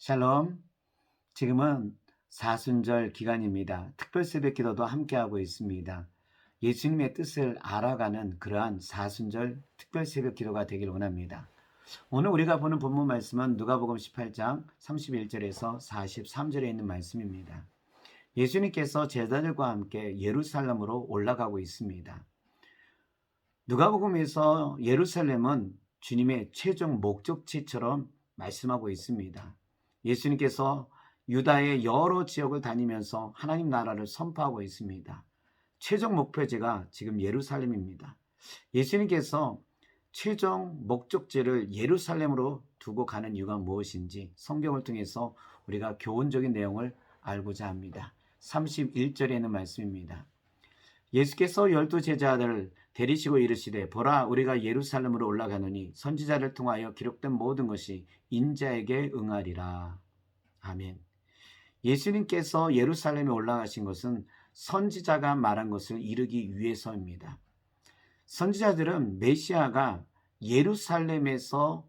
샬롬. 지금은 사순절 기간입니다. 특별 새벽 기도도 함께하고 있습니다. 예수님의 뜻을 알아가는 그러한 사순절 특별 새벽 기도가 되길 원합니다. 오늘 우리가 보는 본문 말씀은 누가복음 18장 31절에서 43절에 있는 말씀입니다. 예수님께서 제자들과 함께 예루살렘으로 올라가고 있습니다. 누가복음에서 예루살렘은 주님의 최종 목적지처럼 말씀하고 있습니다. 예수님께서 유다의 여러 지역을 다니면서 하나님 나라를 선포하고 있습니다. 최종 목표지가 지금 예루살렘입니다. 예수님께서 최종 목적지를 예루살렘으로 두고 가는 이유가 무엇인지 성경을 통해서 우리가 교훈적인 내용을 알고자 합니다. 31절에 있는 말씀입니다. 예수께서 12 제자들을 데리시고 이르시되 보라 우리가 예루살렘으로 올라가노니 선지자를 통하여 기록된 모든 것이 인자에게 응하리라. 아멘. 예수님께서 예루살렘에 올라가신 것은 선지자가 말한 것을 이루기 위해서입니다. 선지자들은 메시아가 예루살렘에서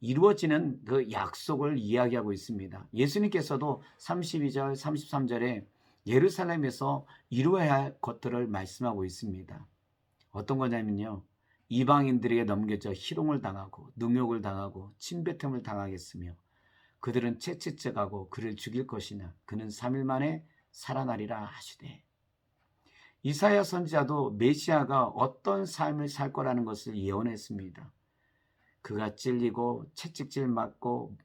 이루어지는 그 약속을 이야기하고 있습니다. 예수님께서도 32절, 33절에 예루살렘에서 이루어야 할 것들을 말씀하고 있습니다. 어떤 거냐면요. 이방인들에게 넘겨져 희롱을 당하고 능욕을 당하고 침뱉음을 당하겠으며 그들은 채찍질하고 그를 죽일 것이나 그는 3일 만에 살아나리라 하시되. 이사야 선지자도 메시아가 어떤 삶을 살 거라는 것을 예언했습니다. 그가 찔리고 채찍질 맞고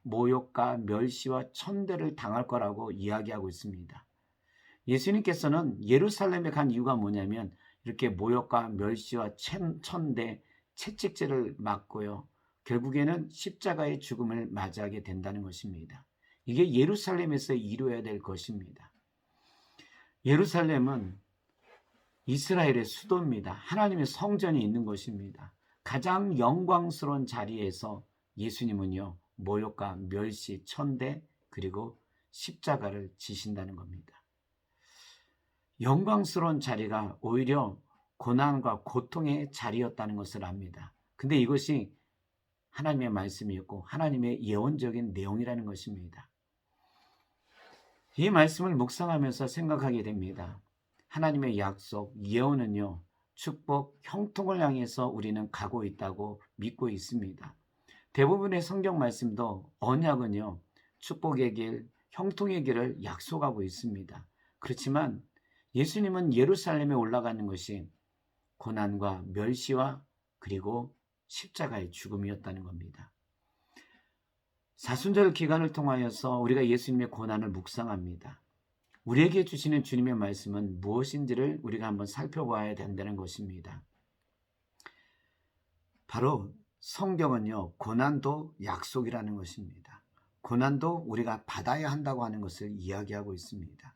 모욕과 멸시와 천대를 당할 거라고 이야기하고 있습니다. 예수님께서는 예루살렘에 간 이유가 뭐냐면 이렇게 모욕과 멸시와 천대, 채찍질을 맞고요. 결국에는 십자가의 죽음을 맞이하게 된다는 것입니다. 이게 예루살렘에서 이루어야 될 것입니다. 예루살렘은 이스라엘의 수도입니다. 하나님의 성전이 있는 것입니다. 가장 영광스러운 자리에서 예수님은요, 모욕과 멸시, 천대, 그리고 십자가를 지신다는 겁니다. 영광스러운 자리가 오히려 고난과 고통의 자리였다는 것을 압니다. 근데 이것이 하나님의 말씀이었고 하나님의 예언적인 내용이라는 것입니다. 이 말씀을 묵상하면서 생각하게 됩니다. 하나님의 약속, 예언은요, 축복, 형통을 향해서 우리는 가고 있다고 믿고 있습니다. 대부분의 성경 말씀도 언약은요, 축복의 길, 형통의 길을 약속하고 있습니다. 그렇지만 예수님은 예루살렘에 올라가는 것이 고난과 멸시와 그리고 십자가의 죽음이었다는 겁니다. 사순절 기간을 통하여서 우리가 예수님의 고난을 묵상합니다. 우리에게 주시는 주님의 말씀은 무엇인지를 우리가 한번 살펴봐야 된다는 것입니다. 바로 성경은요, 고난도 약속이라는 것입니다. 고난도 우리가 받아야 한다고 하는 것을 이야기하고 있습니다.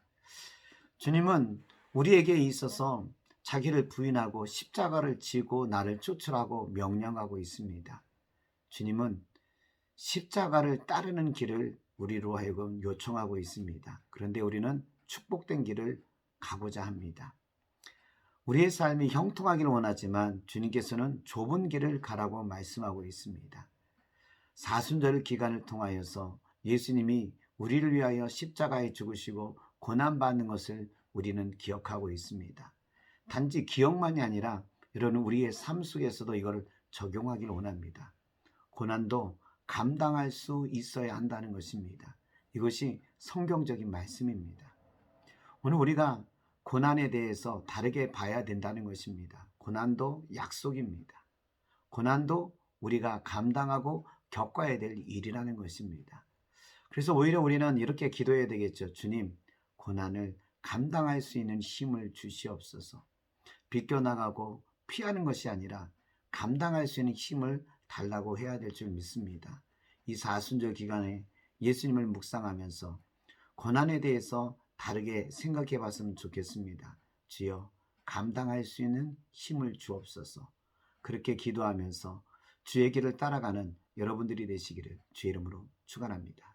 주님은 우리에게 있어서 자기를 부인하고 십자가를 지고 나를 쫓으라고 명령하고 있습니다. 주님은 십자가를 따르는 길을 우리로 하여금 요청하고 있습니다. 그런데 우리는 축복된 길을 가고자 합니다. 우리의 삶이 형통하기를 원하지만 주님께서는 좁은 길을 가라고 말씀하고 있습니다. 사순절 기간을 통하여서 예수님이 우리를 위하여 십자가에 죽으시고 고난받는 것을 우리는 기억하고 있습니다. 단지 기억만이 아니라 여러분 우리의 삶 속에서도 이걸 적용하기를 원합니다. 고난도 감당할 수 있어야 한다는 것입니다. 이것이 성경적인 말씀입니다. 오늘 우리가 고난에 대해서 다르게 봐야 된다는 것입니다. 고난도 약속입니다. 고난도 우리가 감당하고 겪어야 될 일이라는 것입니다. 그래서 오히려 우리는 이렇게 기도해야 되겠죠. 주님, 고난을 감당할 수 있는 힘을 주시옵소서. 비껴나가고 피하는 것이 아니라 감당할 수 있는 힘을 달라고 해야 될 줄 믿습니다. 이 사순절 기간에 예수님을 묵상하면서 고난에 대해서 다르게 생각해 봤으면 좋겠습니다. 주여 감당할 수 있는 힘을 주옵소서. 그렇게 기도하면서 주의 길을 따라가는 여러분들이 되시기를 주의 이름으로 축원합니다.